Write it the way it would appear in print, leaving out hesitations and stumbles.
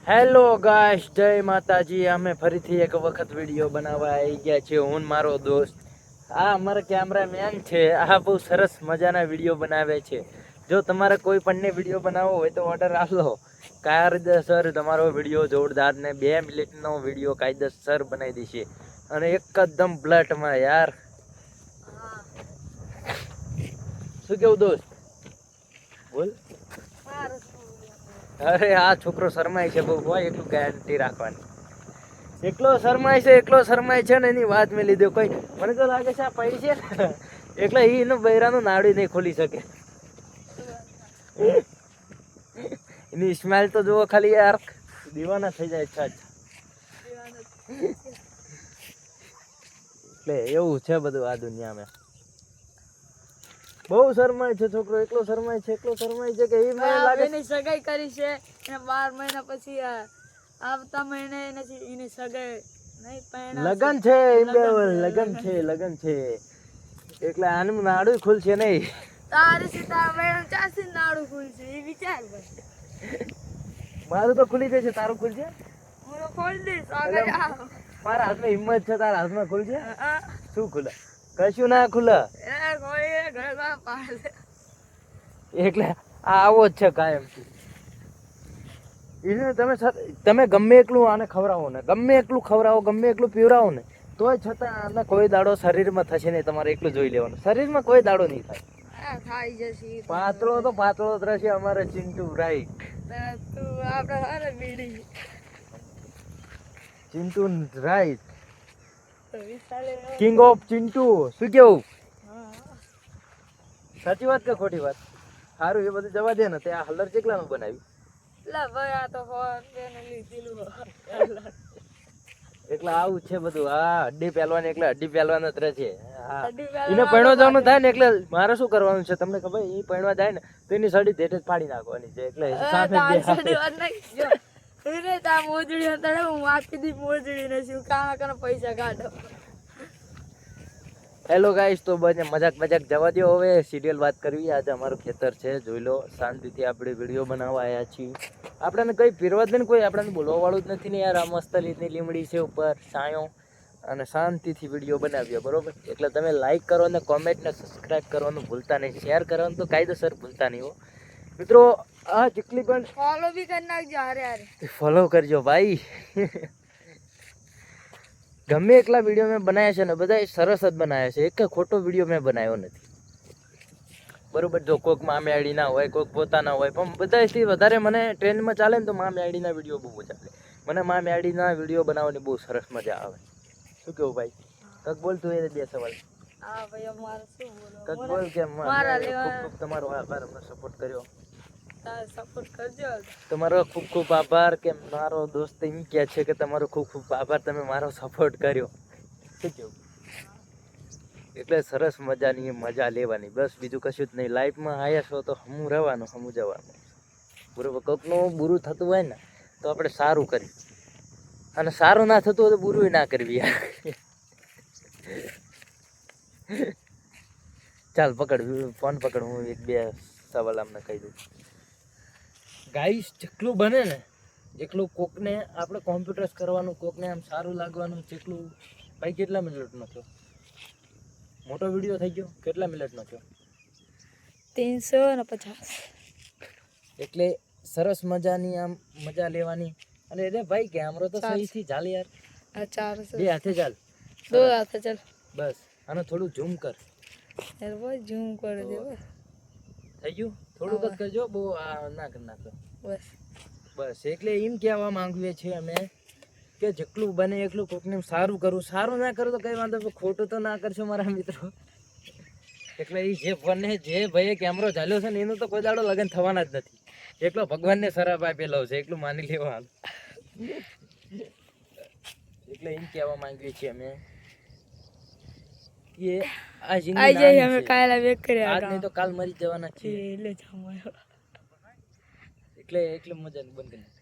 Hello guys, જય માતાજી. અમે ફરીથી એક વખત વિડીયો બનાવવા આવી ગયા છીએ, હું ને મારો દોસ્ત. આ અમારા કેમેરામેન છે. આ બહુ સરસ મજાના વિડીયો બનાવે છે. જો તમારે કોઈ પણને વિડીયો બનાવવો હોય તો ઓર્ડર આપો. કાયદેસર તમારો વિડીયો જોરદાર ને 2 મિનિટનો વિડીયો કાયદેસર બનાવી દેશે, અને એકદમ બ્લટમાં. યાર શું કેવું દોસ્ત? બોલ. અરે આ છોકરો શરમાય છે બહુ હોય, એટલું ગેરંટી રાખવાની. એકલો શરમાય છે ને એની વાત મેં લીધો. કોઈ મને તો લાગે છે આ પૈ છે ને એટલે એનું બૈરાનું નાડી નહીં ખોલી શકે. એની સ્માઈલ તો જુઓ ખાલી, યાર દીવાના થઈ જાય. અચ્છા એટલે એવું છે બધું આ દુનિયામાં. બહુ શરમાય છે છોકરો, એકલો શરમાય છે કે એ મને લાગે એની સગાઈ કરી છે અને 12 મહિના પછી આવતા મહિને એની સગાઈ નહીં પહેણા લગન છે, લગન છે એટલે આનું નાડું ખુલશે નહીં. તારી સીતા મેડમ ચાસી નાડું ખુલશે એ વિચાર ભાઈ. મારું તો ખુલી જશે, તારું ખુલશે? હું તો ખોલી દઈશ. આગળ આવ. મારા હાથમાં હિંમત છે, તારા હાથમાં ખુલશે? શું ખુલે? કશું ના ખુલે. એટલે આવો જ છે કાયમ. તમે ગમે એટલું આને ખવડાવો ને, ગમે એટલું પીવડાવો ને, તોય છતાં આને કોઈ દાડો શરીરમાં થશે નહીં. તમારે એટલું જોઈ લેવાનું, શરીરમાં કોઈ દાડો નહીં થાય. ખાઈ જશે પાતળો જ રહેશે અમારે Chintu. Right. Chintu right, king of Chintu. શું કેવું? સાચી વાત કે ખોટી વાત? સારું, એ બધું જવા દે ને. તે આ હલર ચેકલાનું બનાવ્યું એટલે આવું છે બધું. હા, હડ્ડી પહેલવાન એટલે હડ્ડી પહેલવાન જ રહે છે. એને પૈણવા જવાનું થાય ને એટલે મારે શું કરવાનું છે તમને ખબર? એ પૈણવા જાય ને તો એની સડી ધેઠે જ ફાડી નાખવાની છે. એટલે પૈસા કાઢો. હેલો ગાઈસ, તો બને મજાક જવા દો. હવે સિરિયલ વાત કરવી. આજે અમારું ખેતર છે, જોઈ લો. શાંતિથી આપણે વિડીયો બનાવવા આવ્યા છીએ. આપણને કંઈ પીરવા જ નહીં, કોઈ આપણને બોલવા વાળું જ નથી ને યાર. આ મસ્ત રીતની લીમડી છે ઉપર છાંયો, અને શાંતિથી વિડીયો બનાવ્યો, બરોબર? એટલે તમે લાઈક કરો ને કોમેન્ટ ને સબસ્ક્રાઈબ કરવાનું ભૂલતા નહીં, શેર કરવાનું તો કાયદેસર ભૂલતા નહીં હો મિત્રો. આ જેટલી પણ ફોલો બી કરી નાખજો. હારે ફોલો કરજો ભાઈ. ગમે એટલા વિડીયો મેં બનાવ્યા છે ને, બધા સરસ જ બનાવ્યા છે. એક ખોટો વિડીયો મેં બનાવ્યો નથી, બરોબર? જો કોઈક મામી આઈડી ના હોય, કોઈક પોતાના હોય, પણ બધાથી વધારે મને ટ્રેન્ડમાં ચાલે ને તો મામી આઈડીના વિડીયો બહુ ચાલે. મને મામી આઈડીના વિડીયો બનાવવાની બહુ સરસ મજા આવે. શું કેવું ભાઈ? કક બોલ તું એને 2 સવાલ. હા ભાઈ, અમારે શું બોલો? કક બોલ કે મારા ખૂબ તમારો આભાર, અમને સપોર્ટ કર્યો. સપોર્ટ કરજો. તમારો ખૂબ આભાર. કે મારો દોસ્ત એમ કહે છે કે તમારો ખૂબ આભાર, તમે મારો સપોર્ટ કર્યો. શું કેવું? એટલે સરસ મજાની મજા લેવાની, બસ બીજું કશું જ નહીં. લાઈફમાં આવ્યા છો તો હમું રહેવાનું, હમું જવાનું, બરોબર? કોઈકનું બુરું થતું હોય ને તો આપણે સારું કરીએ, અને સારું ના થતું હોય તો બુરું ના કરવી. ચાલ પકડ ફોન, પકડ. હું 1-2 સવાલ અમને કહી દઉં. ગાઈસ, જેટલું બને ને એટલું કોકને આપણે કોમ્પ્યુટર્સ કરવાનું, કોકને આમ સારું લાગવાનું. જેટલું ભાઈ, કેટલા મિનિટનો થયો મોટો વિડીયો થઈ ગયો? કેટલા મિનિટનો થયો? 350. એટલે સરસ મજાની આમ મજા લેવાની. અને રે ભાઈ, કેમેરો તો સહીથી ચાલ યાર. 400. 2 હાથે ચાલ, 2 હાથે ચાલ. બસ. આને થોડું ઝૂમ કર. યાર ભાઈ, ઝૂમ કરી દે. થઈ ગયું? થોડુંક જ કરજો, બહુ ના કર નાખો. બસ એટલે એમ કહેવા માંગીએ છીએ અમે કે જેટલું બને એટલું કોકને સારું કરું. સારું ના કરું તો કઈ વાંધો, ખોટું તો ના કરશો મારા મિત્રો. એટલે એ જે ભાઈએ કેમેરો ચાલ્યો છે ને એનું તો કોઈ દાડો લગન થવાના જ નથી. એકલો ભગવાનને શરાબ આપેલો છે, એટલું માની લેવાનું. એટલે એમ કહેવા માંગીએ છીએ અમે કે આ જિંદગી અમે કાલ વેક કર્યા, આજ નહીં તો કાલ મરી જવાના છીએ. એટલે મજા બંધ કરી.